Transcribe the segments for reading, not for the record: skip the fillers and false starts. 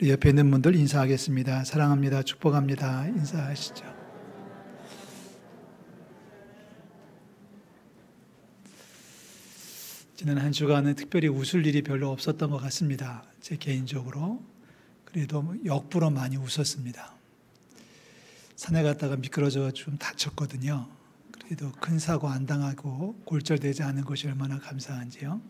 우리 옆에 있는 분들 인사하겠습니다. 사랑합니다. 축복합니다. 인사하시죠. 지난 한 주간은 특별히 웃을 일이 별로 없었던 것 같습니다. 제 개인적으로. 그래도 역부로 많이 웃었습니다. 산에 갔다가 미끄러져 좀 다쳤거든요. 그래도 큰 사고 안 당하고 골절되지 않은 것이 얼마나 감사한지요.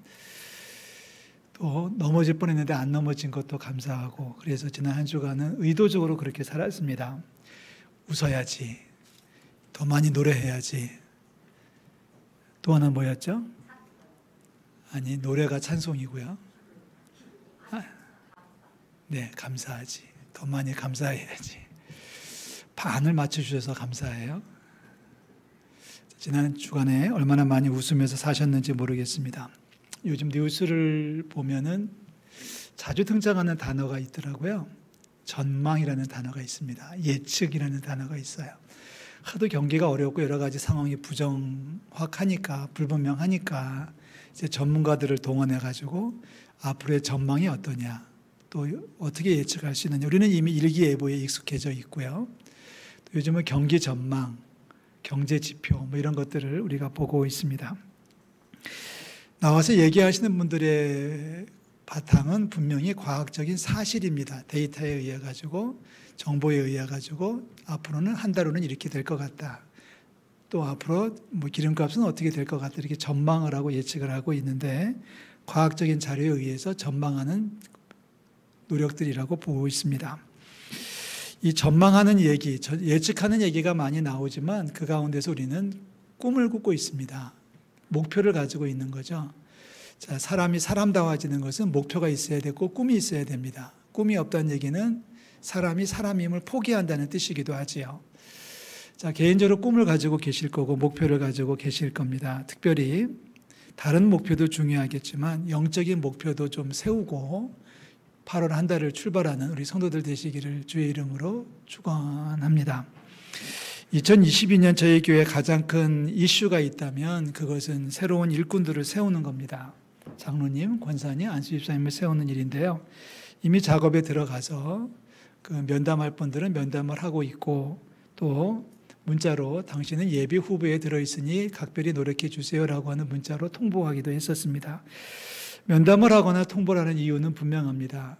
또 넘어질 뻔했는데 안 넘어진 것도 감사하고, 그래서 지난 한 주간은 의도적으로 그렇게 살았습니다. 웃어야지, 더 많이 노래해야지. 또 하나 뭐였죠? 아니, 노래가 찬송이고요. 네, 감사하지. 더 많이 감사해야지. 반을 맞춰주셔서 감사해요. 지난 주간에 얼마나 많이 웃으면서 사셨는지 모르겠습니다. 요즘 뉴스를 보면은 자주 등장하는 단어가 있더라고요. 전망이라는 단어가 있습니다. 예측이라는 단어가 있어요. 하도 경기가 어렵고 여러 가지 상황이 부정확하니까, 불분명하니까 이제 전문가들을 동원해 가지고 앞으로의 전망이 어떠냐, 또 어떻게 예측할 수 있느냐. 우리는 이미 일기예보에 익숙해져 있고요. 또 요즘은 경기 전망, 경제 지표 뭐 이런 것들을 우리가 보고 있습니다. 나와서 얘기하시는 분들의 바탕은 분명히 과학적인 사실입니다. 데이터에 의해 가지고, 정보에 의해 가지고 앞으로는 한 달 후는 이렇게 될 것 같다. 또 앞으로 뭐 기름값은 어떻게 될 것 같다. 이렇게 전망을 하고 예측을 하고 있는데, 과학적인 자료에 의해서 전망하는 노력들이라고 보고 있습니다. 이 전망하는 얘기, 예측하는 얘기가 많이 나오지만 그 가운데서 우리는 꿈을 꾸고 있습니다. 목표를 가지고 있는 거죠. 자, 사람이 사람다워지는 것은 목표가 있어야 되고 꿈이 있어야 됩니다. 꿈이 없다는 얘기는 사람이 사람임을 포기한다는 뜻이기도 하지요. 자, 개인적으로 꿈을 가지고 계실 거고 목표를 가지고 계실 겁니다. 특별히 다른 목표도 중요하겠지만 영적인 목표도 좀 세우고 8월 한 달을 출발하는 우리 성도들 되시기를 주의 이름으로 축원합니다. 2022년 저희 교회 가장 큰 이슈가 있다면 그것은 새로운 일꾼들을 세우는 겁니다. 장로님, 권사님, 안수집사님을 세우는 일인데요. 이미 작업에 들어가서 그 면담할 분들은 면담을 하고 있고, 또 문자로 당신은 예비 후보에 들어있으니 각별히 노력해 주세요라고 하는 문자로 통보하기도 했었습니다. 면담을 하거나 통보를 하는 이유는 분명합니다.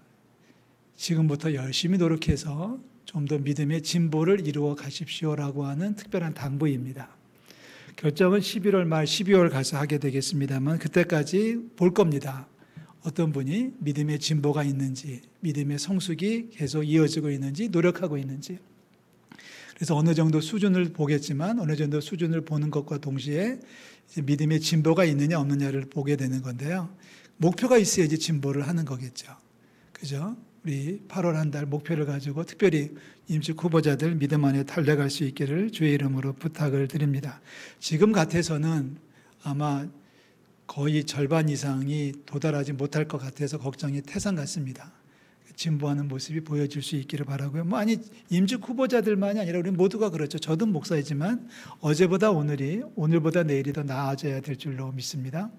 지금부터 열심히 노력해서 좀 더 믿음의 진보를 이루어 가십시오라고 하는 특별한 당부입니다. 결정은 11월 말 12월 가서 하게 되겠습니다만 그때까지 볼 겁니다. 어떤 분이 믿음의 진보가 있는지, 믿음의 성숙이 계속 이어지고 있는지, 노력하고 있는지. 그래서 어느 정도 수준을 보겠지만 어느 정도 수준을 보는 것과 동시에 이제 믿음의 진보가 있느냐 없느냐를 보게 되는 건데요. 목표가 있어야지 진보를 하는 거겠죠. 그죠? 우리 8월 한 달 목표를 가지고 특별히 임직 후보자들 믿음 안에 달려갈 수 있기를 주의 이름으로 부탁을 드립니다. 지금 같아서는 아마 거의 절반 이상이 도달하지 못할 것 같아서 걱정이 태산 같습니다. 진보하는 모습이 보여질 수 있기를 바라고요. 아니 임직 후보자들만이 아니라 우리 모두가 그렇죠. 저도 목사이지만 어제보다 오늘보다 내일이 더 나아져야 될 줄로 믿습니다.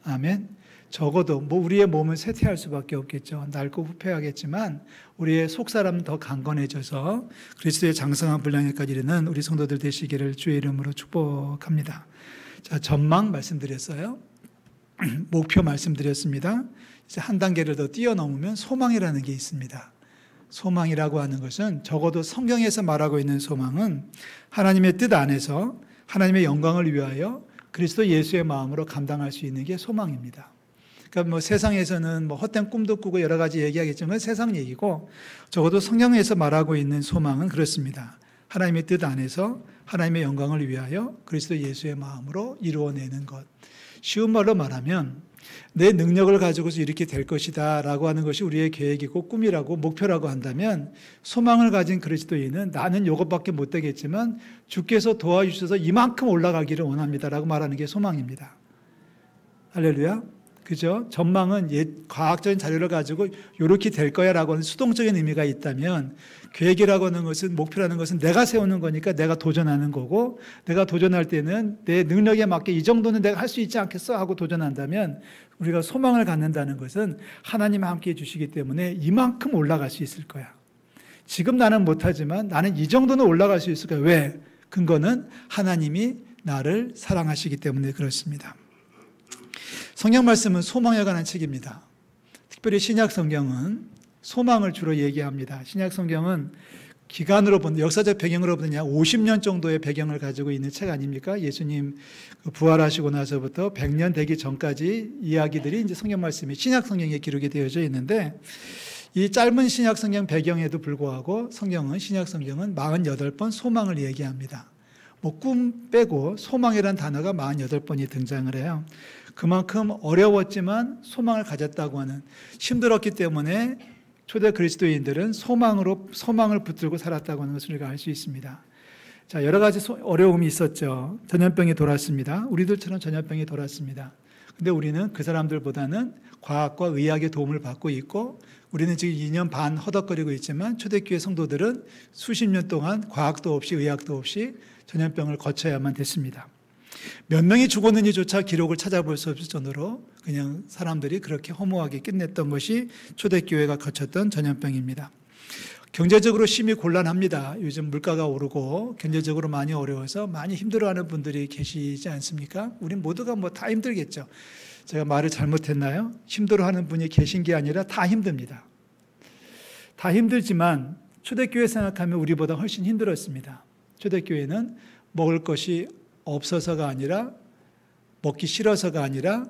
아멘. 적어도 우리의 몸은 쇠퇴할 수밖에 없겠죠. 낡고 후패하겠지만 우리의 속사람은 더 강건해져서 그리스도의 장성한 분량에까지 이르는 우리 성도들 되시기를 주의 이름으로 축복합니다. 자, 전망 말씀드렸어요. 목표 말씀드렸습니다. 이제 한 단계를 더 뛰어넘으면 소망이라는 게 있습니다. 소망이라고 하는 것은 적어도 성경에서 말하고 있는 소망은 하나님의 뜻 안에서 하나님의 영광을 위하여 그리스도 예수의 마음으로 감당할 수 있는 게 소망입니다. 그러니까 세상에서는 헛된 꿈도 꾸고 여러 가지 얘기하겠지만 세상 얘기고, 적어도 성경에서 말하고 있는 소망은 그렇습니다. 하나님의 뜻 안에서 하나님의 영광을 위하여 그리스도 예수의 마음으로 이루어내는 것. 쉬운 말로 말하면 내 능력을 가지고서 이렇게 될 것이다 라고 하는 것이 우리의 계획이고 꿈이라고 목표라고 한다면, 소망을 가진 그리스도인은 나는 이것밖에 못 되겠지만 주께서 도와주셔서 이만큼 올라가기를 원합니다 라고 말하는 게 소망입니다. 할렐루야. 그죠? 전망은 과학적인 자료를 가지고 이렇게 될 거야 라고 하는 수동적인 의미가 있다면, 계획이라고 하는 것은, 목표라는 것은 내가 세우는 거니까 내가 도전하는 거고, 내가 도전할 때는 내 능력에 맞게 이 정도는 내가 할 수 있지 않겠어 하고 도전한다면, 우리가 소망을 갖는다는 것은 하나님 함께 해주시기 때문에 이만큼 올라갈 수 있을 거야. 지금 나는 못하지만 나는 이 정도는 올라갈 수 있을 거야. 왜? 근거는 하나님이 나를 사랑하시기 때문에 그렇습니다. 성경 말씀은 소망에 관한 책입니다. 특별히 신약 성경은 소망을 주로 얘기합니다. 신약 성경은 기간으로 본, 역사적 배경으로 보면 약 50년 정도의 배경을 가지고 있는 책 아닙니까? 예수님 부활하시고 나서부터 100년 되기 전까지 이야기들이 이제 성경 말씀이 신약 성경에 기록이 되어져 있는데, 이 짧은 신약 성경 배경에도 불구하고 신약 성경은 48번 소망을 얘기합니다. 꿈 빼고 소망이라는 단어가 48번이 등장을 해요. 그만큼 어려웠지만 소망을 가졌다고 하는, 힘들었기 때문에 초대 그리스도인들은 소망을 붙들고 살았다고 하는 것을 우리가 알 수 있습니다. 자, 여러 가지 어려움이 있었죠. 전염병이 돌았습니다. 우리들처럼 전염병이 돌았습니다. 근데 우리는 그 사람들보다는 과학과 의학의 도움을 받고 있고, 우리는 지금 2년 반 허덕거리고 있지만 초대교회 성도들은 수십 년 동안 과학도 없이 의학도 없이 전염병을 거쳐야만 됐습니다. 몇 명이 죽었는지조차 기록을 찾아볼 수 없을 정도로 그냥 사람들이 그렇게 허무하게 끝냈던 것이 초대교회가 거쳤던 전염병입니다. 경제적으로 심히 곤란합니다. 요즘 물가가 오르고 경제적으로 많이 어려워서 많이 힘들어하는 분들이 계시지 않습니까? 우린 모두가 다 힘들겠죠. 제가 말을 잘못했나요? 힘들어하는 분이 계신 게 아니라 다 힘듭니다. 다 힘들지만 초대교회 생각하면 우리보다 훨씬 힘들었습니다. 초대교회는 먹을 것이 없어서가 아니라, 먹기 싫어서가 아니라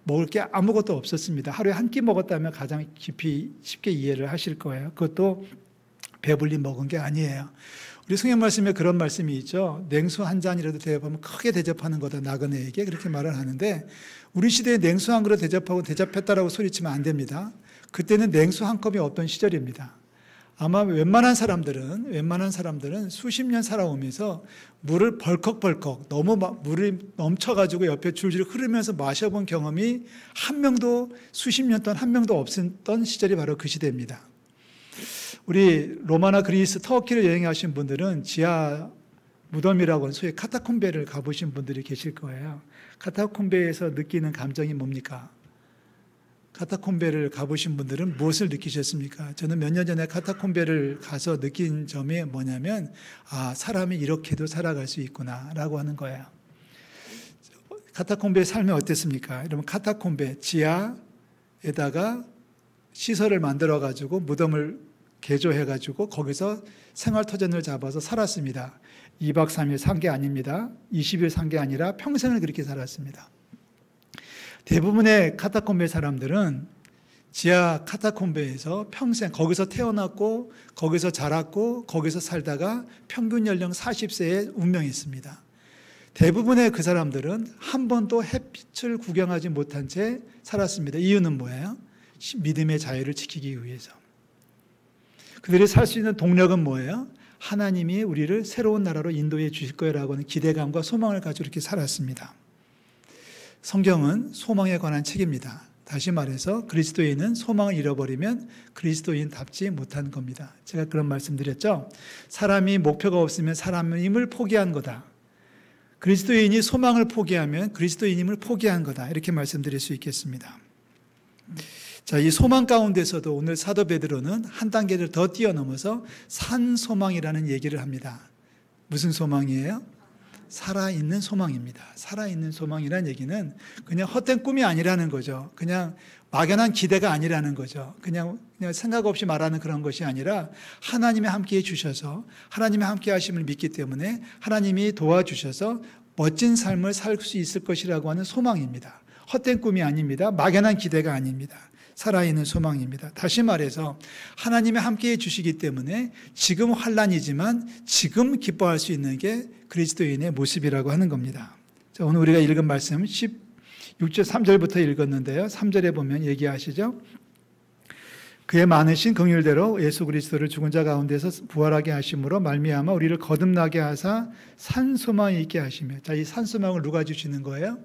먹을 게 아무것도 없었습니다. 하루에 한 끼 먹었다면 가장 깊이 쉽게 이해를 하실 거예요. 그것도 배불리 먹은 게 아니에요. 우리 성경 말씀에 그런 말씀이 있죠. 냉수 한 잔이라도 대접하면 크게 대접하는 거다, 나그네에게. 그렇게 말을 하는데, 우리 시대에 냉수 한 그릇 대접하고 대접했다라고 소리치면 안 됩니다. 그때는 냉수 한 컵이 없던 시절입니다. 아마 웬만한 사람들은 수십 년 살아오면서 물을 벌컥벌컥, 너무 물이 넘쳐가지고 옆에 줄줄 흐르면서 마셔본 경험이 수십 년 동안 한 명도 없었던 시절이 바로 그 시대입니다. 우리 로마나 그리스, 터키를 여행하신 분들은 지하 무덤이라고 하는 소위 카타콤베를 가보신 분들이 계실 거예요. 카타콤베에서 느끼는 감정이 뭡니까? 카타콤베를 가보신 분들은 무엇을 느끼셨습니까? 저는 몇 년 전에 카타콤베를 가서 느낀 점이 뭐냐면, 사람이 이렇게도 살아갈 수 있구나 라고 하는 거예요. 카타콤베의 삶이 어땠습니까? 여러분, 카타콤베 지하에다가 시설을 만들어 가지고 무덤을 개조해 가지고 거기서 생활터전을 잡아서 살았습니다. 2박 3일 산 게 아닙니다. 20일 산 게 아니라 평생을 그렇게 살았습니다. 대부분의 카타콤베 사람들은 지하 카타콤베에서 평생 거기서 태어났고 거기서 자랐고 거기서 살다가 평균 연령 40세에 운명했습니다. 대부분의 그 사람들은 한 번도 햇빛을 구경하지 못한 채 살았습니다. 이유는 뭐예요? 믿음의 자유를 지키기 위해서. 그들이 살 수 있는 동력은 뭐예요? 하나님이 우리를 새로운 나라로 인도해 주실 거라고 하는 기대감과 소망을 가지고 이렇게 살았습니다. 성경은 소망에 관한 책입니다. 다시 말해서 그리스도인은 소망을 잃어버리면 그리스도인답지 못한 겁니다. 제가 그런 말씀드렸죠. 사람이 목표가 없으면 사람임을 포기한 거다. 그리스도인이 소망을 포기하면 그리스도인임을 포기한 거다. 이렇게 말씀드릴 수 있겠습니다. 자, 이 소망 가운데서도 오늘 사도 베드로는 한 단계를 더 뛰어넘어서 산소망이라는 얘기를 합니다. 무슨 소망이에요? 살아있는 소망입니다. 살아있는 소망이라는 얘기는 그냥 헛된 꿈이 아니라는 거죠. 그냥 막연한 기대가 아니라는 거죠. 그냥 생각 없이 말하는 그런 것이 아니라 하나님이 함께해 주셔서 하나님이 함께 하심을 믿기 때문에 하나님이 도와주셔서 멋진 삶을 살 수 있을 것이라고 하는 소망입니다. 헛된 꿈이 아닙니다. 막연한 기대가 아닙니다. 살아있는 소망입니다. 다시 말해서 하나님이 함께해 주시기 때문에 지금 환난이지만 지금 기뻐할 수 있는 게 그리스도인의 모습이라고 하는 겁니다. 자, 오늘 우리가 읽은 말씀 16절 3절부터 읽었는데요. 3절에 보면 얘기하시죠. 그의 많으신 긍휼대로 예수 그리스도를 죽은 자 가운데서 부활하게 하심으로 말미암아 우리를 거듭나게 하사 산소망이 있게 하시며. 자, 이 산소망을 누가 주시는 거예요?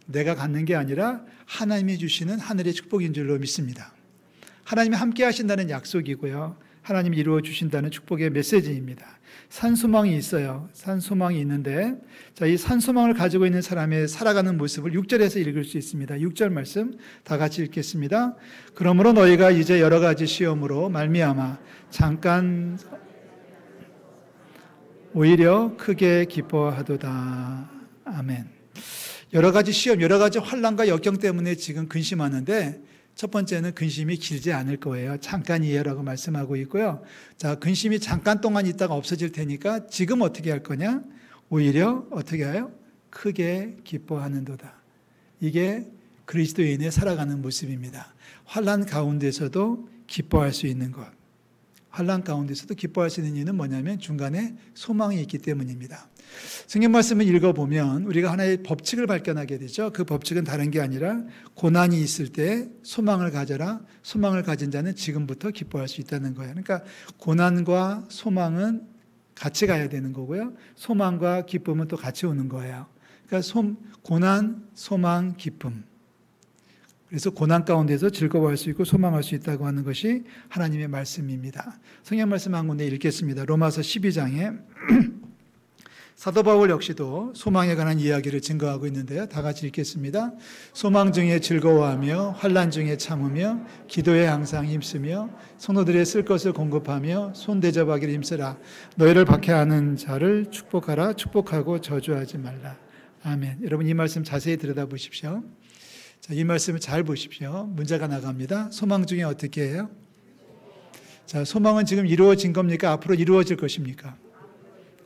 내가 갖는 게 아니라 하나님이 주시는 하늘의 축복인 줄로 믿습니다. 하나님이 함께 하신다는 약속이고요. 하나님이 이루어 주신다는 축복의 메시지입니다. 산소망이 있어요. 산소망이 있는데, 자, 이 산소망을 가지고 있는 사람의 살아가는 모습을 6절에서 읽을 수 있습니다. 6절 말씀 다 같이 읽겠습니다. 그러므로 너희가 이제 여러 가지 시험으로 말미암아 잠깐 오히려 크게 기뻐하도다. 아멘. 여러 가지 시험, 여러 가지 환난과 역경 때문에 지금 근심하는데, 첫 번째는 근심이 길지 않을 거예요. 잠깐이에요라고 말씀하고 있고요. 자, 근심이 잠깐 동안 있다가 없어질 테니까 지금 어떻게 할 거냐? 오히려 어떻게 해요? 크게 기뻐하는도다. 이게 그리스도인의 살아가는 모습입니다. 환난 가운데서도 기뻐할 수 있는 것. 환난 가운데서도 기뻐할 수 있는 이유는 뭐냐면 중간에 소망이 있기 때문입니다. 성경 말씀을 읽어보면 우리가 하나의 법칙을 발견하게 되죠. 그 법칙은 다른 게 아니라 고난이 있을 때 소망을 가져라. 소망을 가진 자는 지금부터 기뻐할 수 있다는 거예요. 그러니까 고난과 소망은 같이 가야 되는 거고요. 소망과 기쁨은 또 같이 오는 거예요. 그러니까 고난, 소망, 기쁨. 그래서 고난 가운데서 즐거워할 수 있고 소망할 수 있다고 하는 것이 하나님의 말씀입니다. 성경 말씀 한 군데 읽겠습니다. 로마서 12장에 사도 바울 역시도 소망에 관한 이야기를 증거하고 있는데요. 다 같이 읽겠습니다. 소망 중에 즐거워하며 환난 중에 참으며 기도에 항상 힘쓰며 성도들의 쓸 것을 공급하며 손대접하기를 힘쓰라. 너희를 박해하는 자를 축복하라. 축복하고 저주하지 말라. 아멘. 여러분 이 말씀 자세히 들여다보십시오. 자, 이 말씀을 잘 보십시오. 문제가 나갑니다. 소망 중에 어떻게 해요? 자, 소망은 지금 이루어진 겁니까? 앞으로 이루어질 것입니까?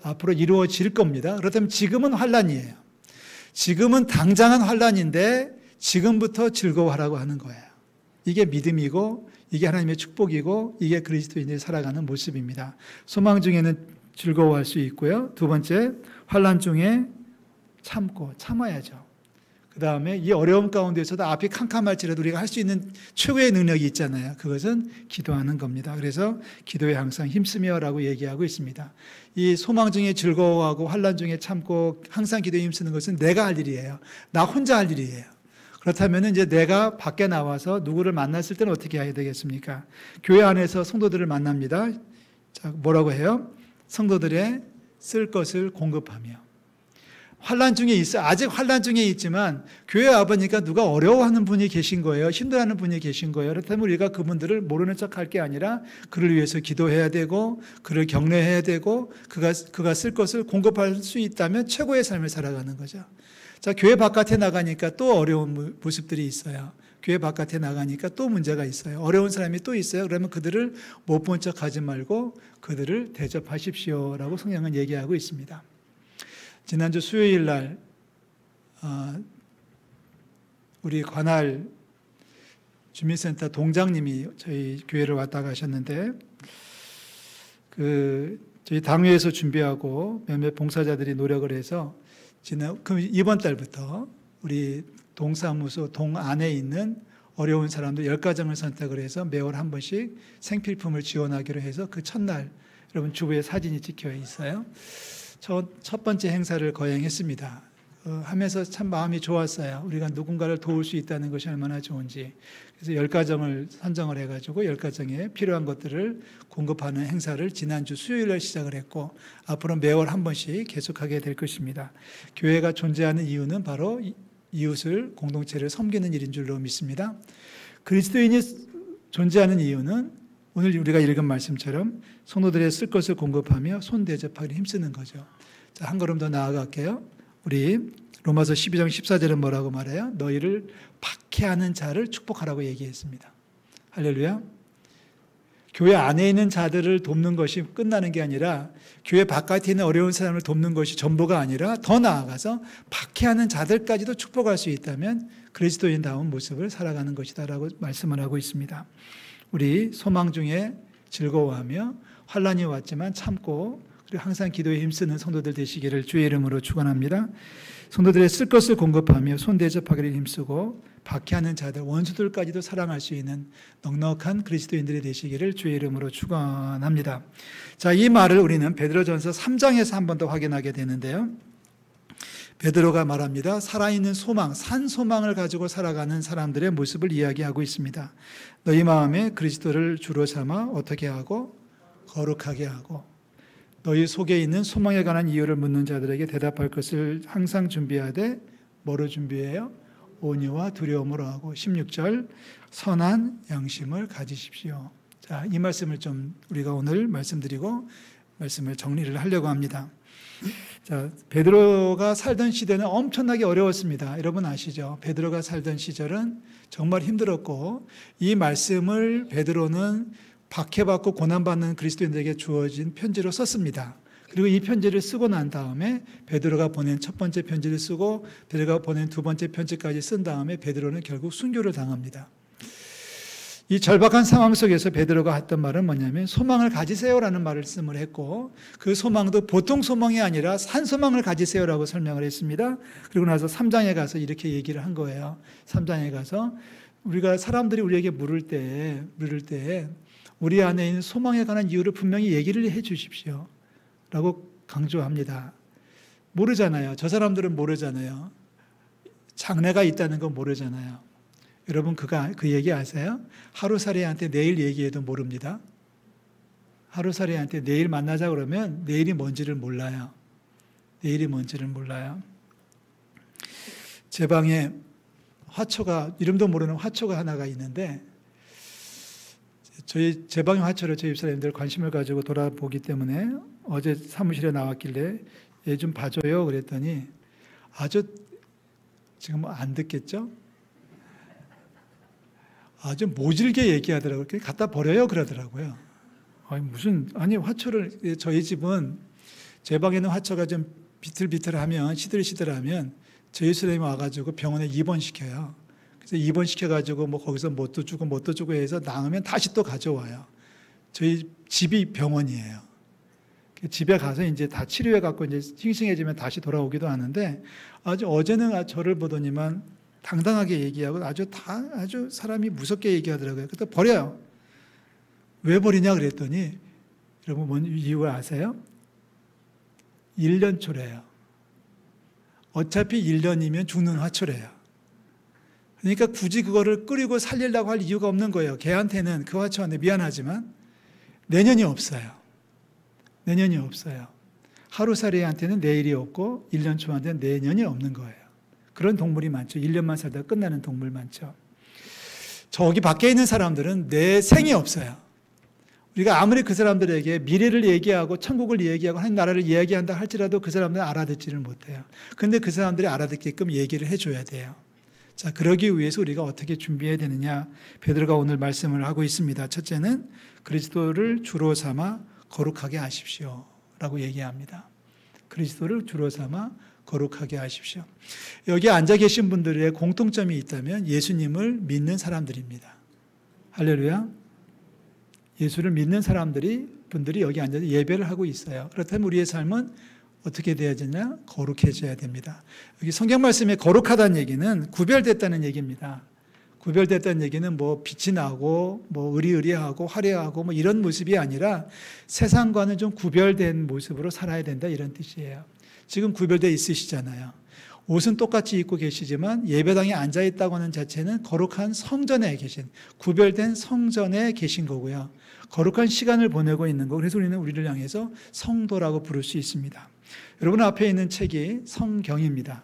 앞으로 이루어질 겁니다. 그렇다면 지금은 환난이에요. 지금은 당장은 환난인데 지금부터 즐거워하라고 하는 거예요. 이게 믿음이고 이게 하나님의 축복이고 이게 그리스도인이 살아가는 모습입니다. 소망 중에는 즐거워할 수 있고요. 두 번째, 환난 중에 참아야죠. 그 다음에 이 어려움 가운데서도 앞이 캄캄할지라도 우리가 할 수 있는 최고의 능력이 있잖아요. 그것은 기도하는 겁니다. 그래서 기도에 항상 힘쓰며라고 얘기하고 있습니다. 이 소망 중에 즐거워하고 환난 중에 참고 항상 기도에 힘쓰는 것은 내가 할 일이에요. 나 혼자 할 일이에요. 그렇다면 이제 내가 밖에 나와서 누구를 만났을 때는 어떻게 해야 되겠습니까? 교회 안에서 성도들을 만납니다. 자, 뭐라고 해요? 성도들의 쓸 것을 공급하며. 환난 중에 있어요. 아직 환난 중에 있지만 교회 와보니까 누가 어려워하는 분이 계신 거예요. 힘들어하는 분이 계신 거예요. 그렇다면 우리가 그분들을 모르는 척할 게 아니라 그를 위해서 기도해야 되고 그를 격려해야 되고 그가 쓸 것을 공급할 수 있다면 최고의 삶을 살아가는 거죠. 자, 교회 바깥에 나가니까 또 어려운 모습들이 있어요. 교회 바깥에 나가니까 또 문제가 있어요. 어려운 사람이 또 있어요. 그러면 그들을 못 본 척 하지 말고 그들을 대접하십시오라고 성경은 얘기하고 있습니다. 지난주 수요일 날 우리 관할 주민센터 동장님이 저희 교회를 왔다 가셨는데 저희 당회에서 준비하고 몇몇 봉사자들이 노력을 해서 이번 달부터 우리 동사무소 동 안에 있는 어려운 사람들 10가정을 선택을 해서 매월 한 번씩 생필품을 지원하기로 해서 그 첫날 여러분 주부의 사진이 찍혀 있어요. 첫 번째 행사를 거행했습니다. 하면서 참 마음이 좋았어요. 우리가 누군가를 도울 수 있다는 것이 얼마나 좋은지. 그래서 10가정을 선정을 해가지고 10가정에 필요한 것들을 공급하는 행사를 지난주 수요일에 시작을 했고 앞으로 매월 한 번씩 계속하게 될 것입니다. 교회가 존재하는 이유는 바로 이웃을 공동체를 섬기는 일인 줄로 믿습니다. 그리스도인이 존재하는 이유는 오늘 우리가 읽은 말씀처럼 성도들의 쓸 것을 공급하며 손대접하기를 힘쓰는 거죠. 자, 한 걸음 더 나아갈게요. 우리 로마서 12장 14절은 뭐라고 말해요? 너희를 박해하는 자를 축복하라고 얘기했습니다. 할렐루야. 교회 안에 있는 자들을 돕는 것이 끝나는 게 아니라 교회 바깥에 있는 어려운 사람을 돕는 것이 전부가 아니라 더 나아가서 박해하는 자들까지도 축복할 수 있다면 그리스도인다운 모습을 살아가는 것이다라고 말씀을 하고 있습니다. 우리 소망 중에 즐거워하며 환난이 왔지만 참고 그리고 항상 기도에 힘쓰는 성도들 되시기를 주의 이름으로 축원합니다. 성도들의 쓸 것을 공급하며 손대접하기를 힘쓰고 박해하는 자들 원수들까지도 사랑할 수 있는 넉넉한 그리스도인들이 되시기를 주의 이름으로 축원합니다. 자, 이 말을 우리는 베드로전서 3장에서 한 번 더 확인하게 되는데요. 베드로가 말합니다. 살아있는 소망, 산 소망을 가지고 살아가는 사람들의 모습을 이야기하고 있습니다. 너희 마음에 그리스도를 주로 삼아 어떻게 하고? 거룩하게 하고, 너희 속에 있는 소망에 관한 이유를 묻는 자들에게 대답할 것을 항상 준비하되, 뭐로 준비해요? 온유와 두려움으로 하고. 16절, 선한 양심을 가지십시오. 자, 이 말씀을 좀 우리가 오늘 말씀드리고 말씀을 정리를 하려고 합니다. 자, 베드로가 살던 시대는 엄청나게 어려웠습니다. 여러분 아시죠? 베드로가 살던 시절은 정말 힘들었고, 이 말씀을 베드로는 박해받고 고난받는 그리스도인들에게 주어진 편지로 썼습니다. 그리고 이 편지를 쓰고 난 다음에 베드로가 보낸 첫 번째 편지를 쓰고 베드로가 보낸 두 번째 편지까지 쓴 다음에 베드로는 결국 순교를 당합니다. 이 절박한 상황 속에서 베드로가 했던 말은 뭐냐면 소망을 가지세요라는 말씀을 했고, 그 소망도 보통 소망이 아니라 산 소망을 가지세요라고 설명을 했습니다. 그리고 나서 3장에 가서 이렇게 얘기를 한 거예요. 3장에 가서 우리가 사람들이 우리에게 물을 때 우리 안에 있는 소망에 관한 이유를 분명히 얘기를 해 주십시오 라고 강조합니다. 모르잖아요. 저 사람들은 모르잖아요. 장래가 있다는 건 모르잖아요. 여러분 그 얘기 아세요? 하루살이한테 내일 얘기해도 모릅니다. 하루살이한테 내일 만나자 그러면 내일이 뭔지를 몰라요. 내일이 뭔지를 몰라요. 제 방에 화초가, 이름도 모르는 화초가 하나가 있는데, 제 방의 화초를 저희 집사람들 관심을 가지고 돌아보기 때문에 어제 사무실에 나왔길래 얘 좀 봐줘요 그랬더니 아주 지금 안 듣겠죠? 아주 모질게 얘기하더라고요. 갖다 버려요 그러더라고요. 아니 화초를, 저희 집은 제 방에는 화초가 좀 비틀비틀하면 시들시들하면 저희 수령이 와가지고 병원에 입원시켜요. 그래서 입원시켜가지고 뭐 거기서 뭣도 주고 해서 나으면 다시 또 가져와요. 저희 집이 병원이에요. 집에 가서 이제 다 치료해갖고 이제 싱싱해지면 다시 돌아오기도 하는데, 아주 어제는 저를 보더니만 당당하게 얘기하고 아주 사람이 무섭게 얘기하더라고요. 그때 버려요. 왜 버리냐 그랬더니, 여러분 뭔 이유 아세요? 1년초래요. 어차피 1년이면 죽는 화초래요. 그러니까 굳이 그거를 끓이고 살리려고 할 이유가 없는 거예요. 걔한테는, 그 화초한테 미안하지만 내년이 없어요. 내년이 없어요. 하루살이한테는 내일이 없고 1년초한테는 내년이 없는 거예요. 그런 동물이 많죠. 1년만 살다가 끝나는 동물 많죠. 저기 밖에 있는 사람들은 내 생이 없어요. 우리가 아무리 그 사람들에게 미래를 얘기하고 천국을 얘기하고 하나님 나라를 이야기한다 할지라도 그 사람들은 알아듣지를 못해요. 그런데 그 사람들이 알아듣게끔 얘기를 해줘야 돼요. 자, 그러기 위해서 우리가 어떻게 준비해야 되느냐, 베드로가 오늘 말씀을 하고 있습니다. 첫째는 그리스도를 주로 삼아 거룩하게 하십시오 라고 얘기합니다. 그리스도를 주로 삼아 거룩하게 하십시오. 여기 앉아 계신 분들의 공통점이 있다면 예수님을 믿는 사람들입니다. 할렐루야. 예수를 믿는 분들이 여기 앉아서 예배를 하고 있어요. 그렇다면 우리의 삶은 어떻게 되어야 되냐? 거룩해져야 됩니다. 여기 성경 말씀에 거룩하다는 얘기는 구별됐다는 얘기입니다. 구별됐다는 얘기는 뭐 빛이 나고 뭐 의리의리하고 화려하고 뭐 이런 모습이 아니라 세상과는 좀 구별된 모습으로 살아야 된다, 이런 뜻이에요. 지금 구별되어 있으시잖아요. 옷은 똑같이 입고 계시지만 예배당에 앉아 있다고 하는 자체는 거룩한 성전에 계신, 구별된 성전에 계신 거고요. 거룩한 시간을 보내고 있는 거. 그래서 우리를 향해서 성도라고 부를 수 있습니다. 여러분 앞에 있는 책이 성경입니다.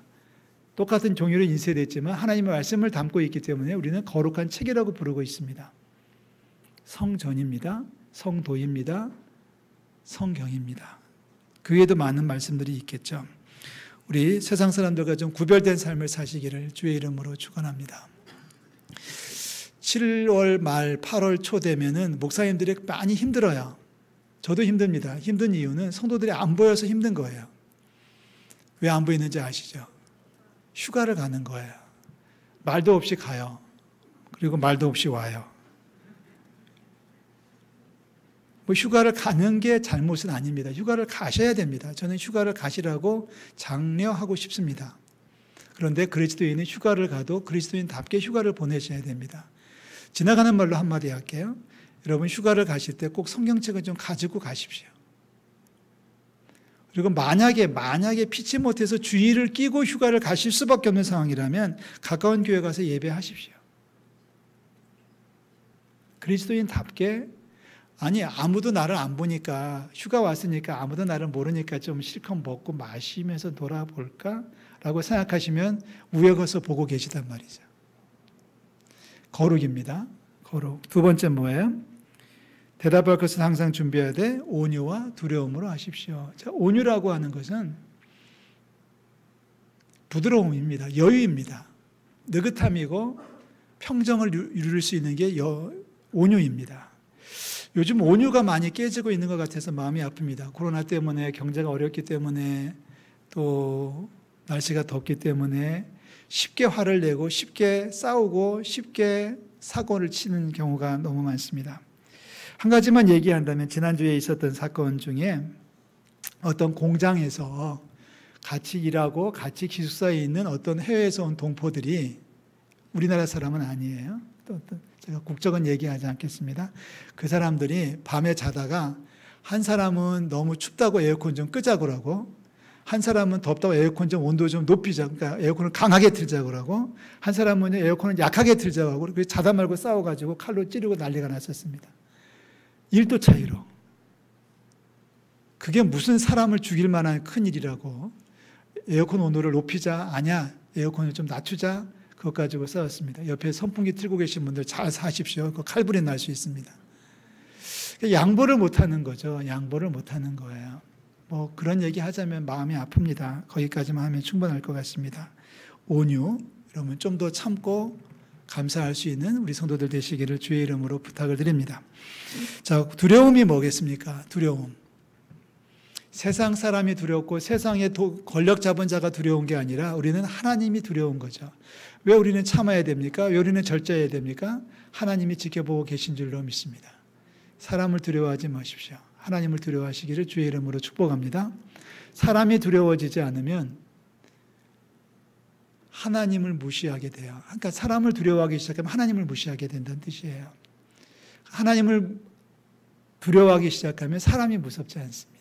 똑같은 종이로 인쇄됐지만 하나님의 말씀을 담고 있기 때문에 우리는 거룩한 책이라고 부르고 있습니다. 성전입니다. 성도입니다. 성경입니다. 그 외에도 많은 말씀들이 있겠죠. 우리 세상 사람들과 좀 구별된 삶을 사시기를 주의 이름으로 축원합니다. 7월 말 8월 초 되면은 목사님들이 많이 힘들어요. 저도 힘듭니다. 힘든 이유는 성도들이 안 보여서 힘든 거예요. 왜 안 보이는지 아시죠? 휴가를 가는 거예요. 말도 없이 가요. 그리고 말도 없이 와요. 뭐 휴가를 가는 게 잘못은 아닙니다. 휴가를 가셔야 됩니다. 저는 휴가를 가시라고 장려하고 싶습니다. 그런데 그리스도인은 휴가를 가도 그리스도인답게 휴가를 보내셔야 됩니다. 지나가는 말로 한마디 할게요. 여러분 휴가를 가실 때 꼭 성경책을 좀 가지고 가십시오. 그리고 만약에 피치 못해서 주의를 끼고 휴가를 가실 수밖에 없는 상황이라면 가까운 교회 가서 예배하십시오. 그리스도인답게 아니 아무도 나를 안 보니까 휴가 왔으니까 아무도 나를 모르니까 좀 실컷 먹고 마시면서 돌아볼까? 라고 생각하시면 우여거서 보고 계시단 말이죠. 거룩입니다. 거룩. 두 번째 뭐예요? 대답할 것은 항상 준비해야 돼. 온유와 두려움으로 하십시오. 자, 온유라고 하는 것은 부드러움입니다. 여유입니다. 느긋함이고 평정을 이룰 수 있는 게 온유입니다. 요즘 온유가 많이 깨지고 있는 것 같아서 마음이 아픕니다. 코로나 때문에 경제가 어렵기 때문에 또 날씨가 덥기 때문에 쉽게 화를 내고 쉽게 싸우고 쉽게 사고를 치는 경우가 너무 많습니다. 한 가지만 얘기한다면 지난주에 있었던 사건 중에 어떤 공장에서 같이 일하고 같이 기숙사에 있는 어떤 해외에서 온 동포들이 우리나라 사람은 아니에요. 또 제가 국적은 얘기하지 않겠습니다. 그 사람들이 밤에 자다가 한 사람은 너무 춥다고 에어컨 좀 끄자고 그러고 한 사람은 덥다고 에어컨 좀 온도 좀 높이자, 그러니까 에어컨을 강하게 틀자고 그러고 한 사람은 에어컨을 약하게 틀자고 하고 그래서 자다 말고 싸워가지고 칼로 찌르고 난리가 났었습니다. 1도 차이로. 그게 무슨 사람을 죽일 만한 큰일이라고 에어컨 온도를 높이자, 아니야 에어컨을 좀 낮추자, 그것 가지고 싸웠습니다. 옆에 선풍기 틀고 계신 분들 잘 사십시오. 그 칼불이 날 수 있습니다. 양보를 못하는 거죠. 양보를 못하는 거예요. 뭐 그런 얘기 하자면 마음이 아픕니다. 거기까지만 하면 충분할 것 같습니다. 온유, 그러면 좀 더 참고 감사할 수 있는 우리 성도들 되시기를 주의 이름으로 부탁을 드립니다. 자, 두려움이 뭐겠습니까? 두려움. 세상 사람이 두렵고 세상의 권력 잡은 자가 두려운 게 아니라 우리는 하나님이 두려운 거죠. 왜 우리는 참아야 됩니까? 왜 우리는 절제해야 됩니까? 하나님이 지켜보고 계신 줄로 믿습니다. 사람을 두려워하지 마십시오. 하나님을 두려워하시기를 주의 이름으로 축복합니다. 사람이 두려워지지 않으면 하나님을 무시하게 돼요. 그러니까 사람을 두려워하기 시작하면 하나님을 무시하게 된다는 뜻이에요. 하나님을 두려워하기 시작하면 사람이 무섭지 않습니다.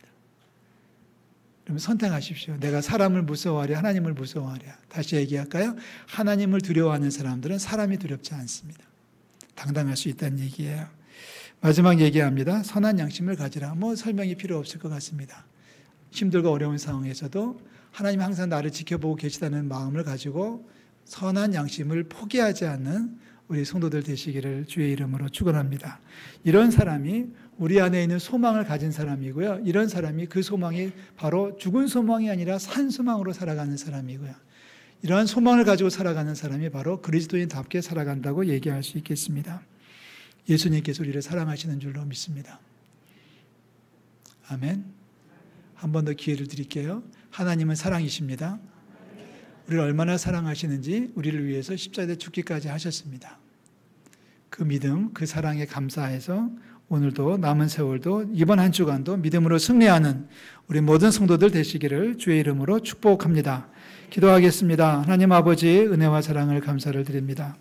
그러면 선택하십시오. 내가 사람을 무서워하랴, 하나님을 무서워하랴. 다시 얘기할까요? 하나님을 두려워하는 사람들은 사람이 두렵지 않습니다. 당당할 수 있다는 얘기예요. 마지막 얘기합니다. 선한 양심을 가지라. 뭐 설명이 필요 없을 것 같습니다. 힘들고 어려운 상황에서도 하나님 항상 나를 지켜보고 계시다는 마음을 가지고 선한 양심을 포기하지 않는 우리 성도들 되시기를 주의 이름으로 축원합니다. 이런 사람이 우리 안에 있는 소망을 가진 사람이고요. 이런 사람이 그 소망이 바로 죽은 소망이 아니라 산 소망으로 살아가는 사람이고요. 이러한 소망을 가지고 살아가는 사람이 바로 그리스도인답게 살아간다고 얘기할 수 있겠습니다. 예수님께서 우리를 사랑하시는 줄로 믿습니다. 아멘. 한 번 더 기회를 드릴게요. 하나님은 사랑이십니다. 우리를 얼마나 사랑하시는지 우리를 위해서 십자가에 죽기까지 하셨습니다. 그 믿음, 그 사랑에 감사해서 오늘도 남은 세월도 이번 한 주간도 믿음으로 승리하는 우리 모든 성도들 되시기를 주의 이름으로 축복합니다. 기도하겠습니다. 하나님 아버지 은혜와 사랑을 감사를 드립니다.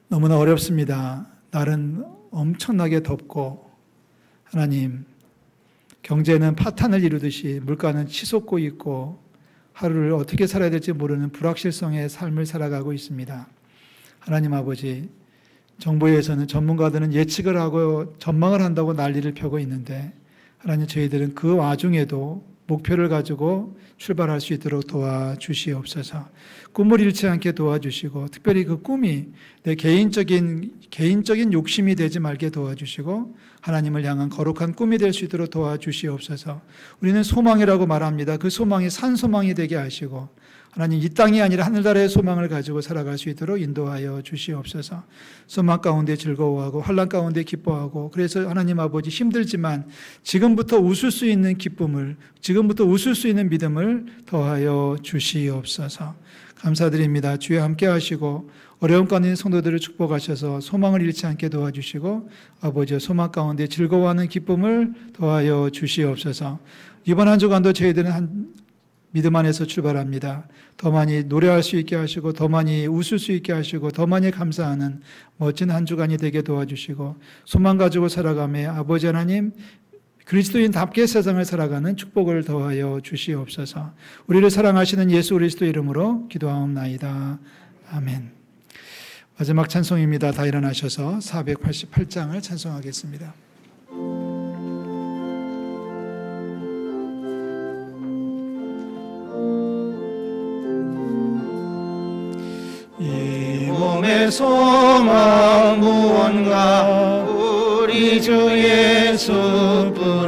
너무나 어렵습니다. 날은 엄청나게 덥고 하나님 경제는 파탄을 이루듯이 물가는 치솟고 있고 하루를 어떻게 살아야 될지 모르는 불확실성의 삶을 살아가고 있습니다. 하나님 아버지 정부에서는 전문가들은 예측을 하고 전망을 한다고 난리를 펴고 있는데 하나님 저희들은 그 와중에도 목표를 가지고 출발할 수 있도록 도와주시옵소서. 꿈을 잃지 않게 도와주시고 특별히 그 꿈이 내 개인적인 욕심이 되지 말게 도와주시고 하나님을 향한 거룩한 꿈이 될 수 있도록 도와주시옵소서. 우리는 소망이라고 말합니다. 그 소망이 산 소망이 되게 하시고 하나님 이 땅이 아니라 하늘나라의 소망을 가지고 살아갈 수 있도록 인도하여 주시옵소서. 소망 가운데 즐거워하고 환난 가운데 기뻐하고 그래서 하나님 아버지 힘들지만 지금부터 웃을 수 있는 기쁨을 지금부터 웃을 수 있는 믿음을 더하여 주시옵소서. 감사드립니다. 주여 함께 하시고 어려움 가운데 성도들을 축복하셔서 소망을 잃지 않게 도와주시고 아버지의 소망 가운데 즐거워하는 기쁨을 더하여 주시옵소서. 이번 한 주간도 저희들은 믿음 안에서 출발합니다. 더 많이 노래할 수 있게 하시고 더 많이 웃을 수 있게 하시고 더 많이 감사하는 멋진 한 주간이 되게 도와주시고 소망 가지고 살아가며 아버지 하나님 그리스도인답게 세상을 살아가는 축복을 더하여 주시옵소서. 우리를 사랑하시는 예수 그리스도 이름으로 기도하옵나이다. 아멘. 마지막 찬송입니다. 다 일어나셔서 488장을 찬송하겠습니다. 이 몸의 소망 무언가 우리 주 예수뿐일세.